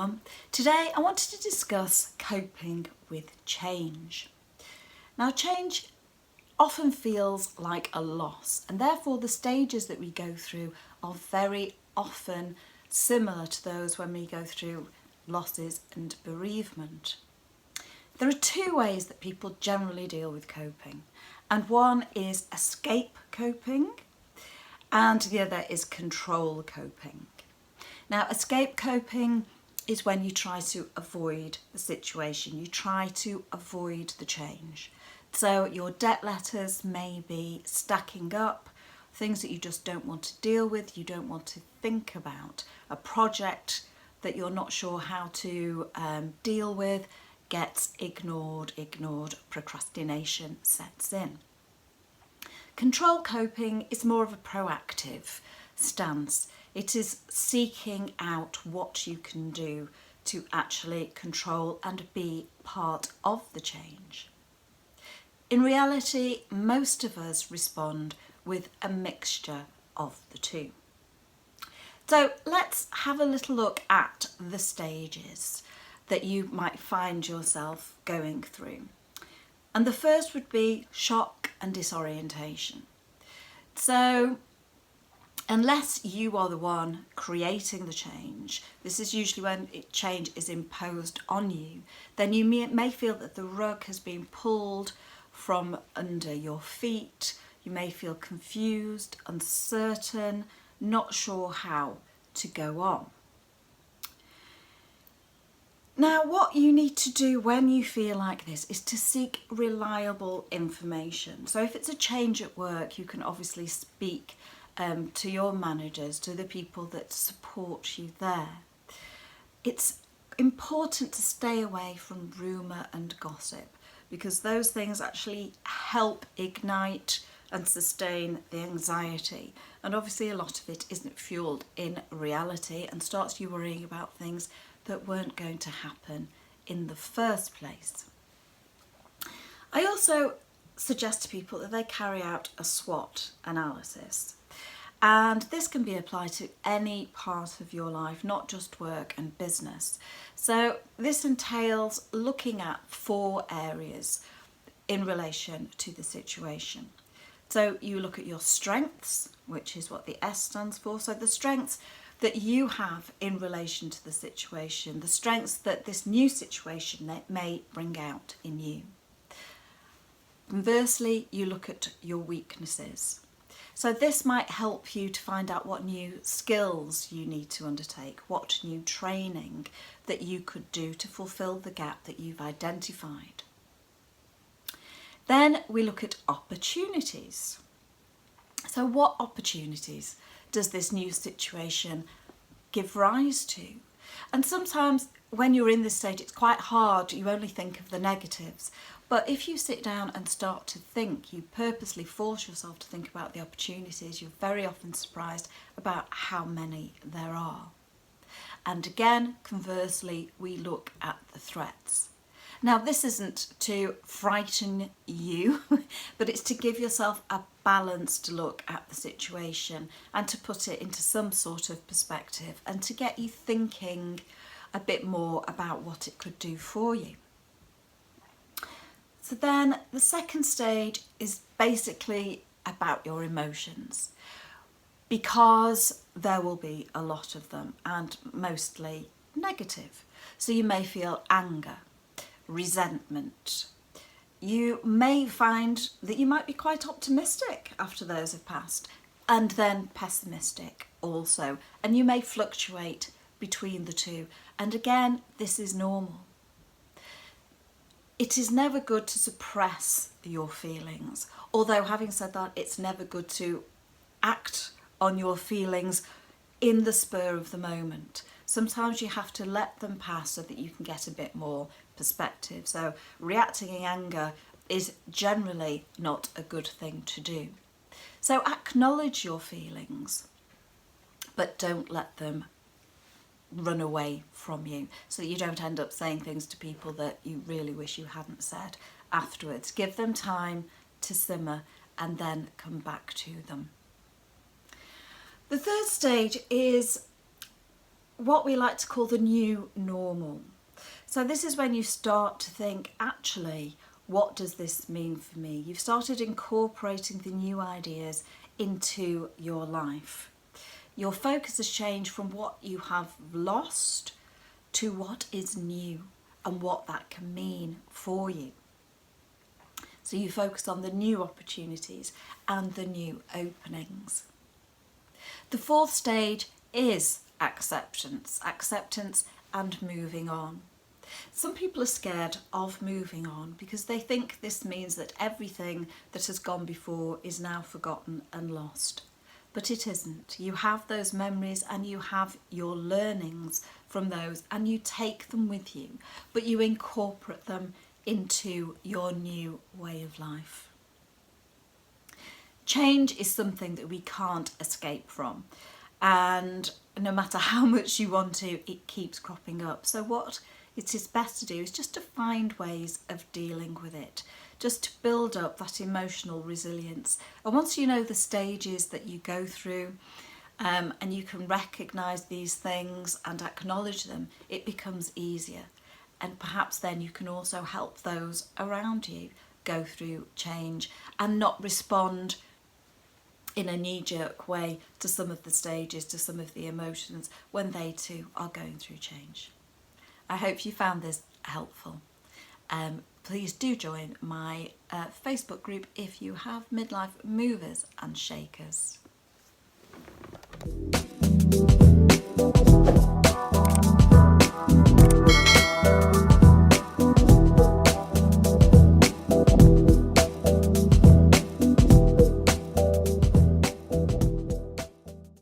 everyone. Today I wanted to discuss coping with change. Now change often feels like a loss, and therefore the stages that we go through are very often similar to those when we go through losses and bereavement. There are two ways that people generally deal with coping, and one is escape coping and the other is control coping. Now, escape coping is when you try to avoid the situation, you try to avoid the change. So your debt letters may be stacking up, things that you just don't want to deal with, you don't want to think about. A project that you're not sure how to deal with gets ignored, procrastination sets in. Control coping is more of a proactive stance. It is seeking out what you can do to actually control and be part of the change. In reality, most of us respond with a mixture of the two. So let's have a little look at the stages that you might find yourself going through. And the first would be shock and disorientation. So unless you are the one creating the change, this is usually when change is imposed on you, then you may feel that the rug has been pulled from under your feet. You may feel confused, uncertain, not sure how to go on. Now, what you need to do when you feel like this is to seek reliable information. So if it's a change at work, you can obviously speak to your managers, to the people that support you there. It's important to stay away from rumour and gossip because those things actually help ignite and sustain the anxiety. And obviously a lot of it isn't fueled in reality and starts you worrying about things that weren't going to happen in the first place. I also suggest to people that they carry out a SWOT analysis. And this can be applied to any part of your life, not just work and business. So this entails looking at 4 areas in relation to the situation. So you look at your strengths, which is what the S stands for. So the strengths that you have in relation to the situation, the strengths that this new situation may bring out in you. Conversely, you look at your weaknesses. So this might help you to find out what new skills you need to undertake, what new training that you could do to fulfill the gap that you've identified. Then we look at opportunities. So what opportunities does this new situation give rise to? And sometimes when you're in this stage, it's quite hard, you only think of the negatives. But if you sit down and start to think, you purposely force yourself to think about the opportunities, you're very often surprised about how many there are. And again, conversely, we look at the threats. Now, this isn't to frighten you, but it's to give yourself a balanced look at the situation and to put it into some sort of perspective and to get you thinking a bit more about what it could do for you. So then the second stage is basically about your emotions, because there will be a lot of them and mostly negative. So you may feel anger, resentment. You may find that you might be quite optimistic after those have passed, and then pessimistic also, and you may fluctuate between the two. And again, this is normal. It is never good to suppress your feelings, although having said that, it's never good to act on your feelings in the spur of the moment. Sometimes you have to let them pass so that you can get a bit more perspective. So reacting in anger is generally not a good thing to do. So acknowledge your feelings, but don't let them run away from you, so that you don't end up saying things to people that you really wish you hadn't said afterwards. Give them time to simmer and then come back to them. The third stage is what we like to call the new normal. So this is when you start to think, actually, what does this mean for me? You've started incorporating the new ideas into your life. Your focus has changed from what you have lost to what is new and what that can mean for you. So you focus on the new opportunities and the new openings. The fourth stage is acceptance and moving on. Some people are scared of moving on because they think this means that everything that has gone before is now forgotten and lost. But it isn't. You have those memories and you have your learnings from those and you take them with you, but you incorporate them into your new way of life. Change is something that we can't escape from, and no matter how much you want to, it keeps cropping up. So what it is best to do is just to find ways of dealing with it, just to build up that emotional resilience. And once you know the stages that you go through, and you can recognise these things and acknowledge them, it becomes easier. And perhaps then you can also help those around you go through change and not respond in a knee-jerk way to some of the stages, to some of the emotions when they too are going through change. I hope you found this helpful. Please do join my Facebook group if you have midlife movers and shakers.